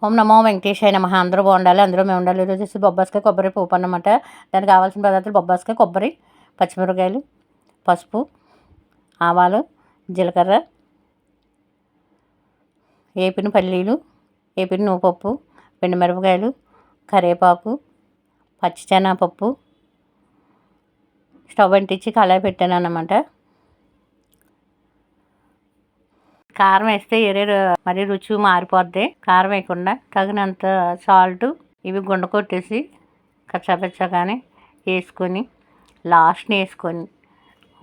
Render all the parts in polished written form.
ఓం నమో వెంకటేశాయ నమః. అందరూ బాగుండాలి, అందరూ మేము ఉండాలి. ఈరోజు వచ్చేసి బొబ్బాస్కాయ కొబ్బరి పోపు అన్నమాట. దానికి కావాల్సిన పదార్థాలు బొబ్బాస్కాయ, కొబ్బరి, పచ్చిమిరపకాయలు, పసుపు, ఆవాలు, జీలకర్ర, ఏపిన పల్లీలు, ఏపిన నువ్వుపప్పు, మిరపకాయలు, కరివేపాకు, పచ్చిశనగపప్పు. స్టవ్ అంటించి కళాయి పెట్టాను అన్నమాట. కారం వేస్తే మరి రుచి మారిపోద్ది. కారం వేయకుండా తగినంత సాల్ట్ ఇవి గుండ కొట్టేసి కచ్చాపచ్చాగానే వేసుకొని లాస్ట్ని వేసుకొని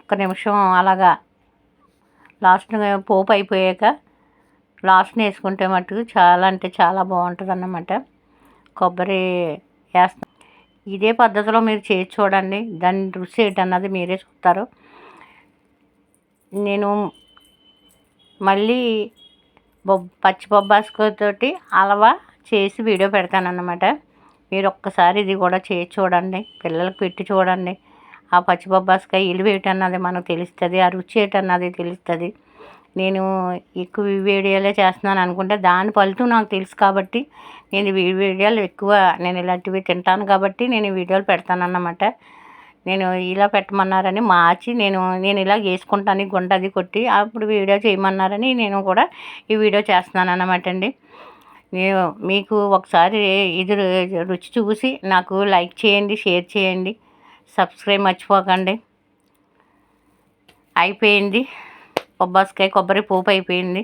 ఒక్క నిమిషం అలాగా లాస్ట్ పోపు అయిపోయాక లాస్ట్ని వేసుకుంటే మటుకు చాలా అంటే చాలా బాగుంటుంది అన్నమాట. కొబ్బరి వేస్తాం. ఇదే పద్ధతిలో మీరు చేసి చూడండి, దాని రుచి ఏంటన్నది మీరే చూస్తారు. నేను మళ్ళీ పచ్చి బొబ్బాస్కాయతోటి హల్వా చేసి వీడియో పెడతానన్నమాట. మీరు ఒక్కసారి ఇది కూడా చేసి చూడండి, పిల్లలకు పెట్టి చూడండి. ఆ పచ్చి బొబ్బాస్కాయ విలువ ఏంటన్నది మనకు తెలుస్తుంది, ఆ రుచి ఏంటన్నది తెలుస్తుంది. నేను ఎక్కువ వీడియోలే చేస్తున్నాను అనుకుంటే దాని ఫలితం నాకు తెలుసు కాబట్టి నేను వీడియోలు ఎక్కువ నేను ఇలాంటివి తింటాను కాబట్టి నేను ఈ వీడియోలు పెడతానన్నమాట. నేను ఇలా పెట్టమన్నారని మార్చి నేను ఇలా వేసుకుంటాను గుంట అది కొట్టి అప్పుడు వీడియో చేయమన్నారని నేను కూడా ఈ వీడియో చేస్తున్నాను అన్నమాట అండి. నేను మీకు ఒకసారి ఇది రుచి చూసి నాకు లైక్ చేయండి, షేర్ చేయండి, సబ్స్క్రైబ్ మర్చిపోకండి. అయిపోయింది, బొబ్బాస్కాయ కొబ్బరి పోపు అయిపోయింది.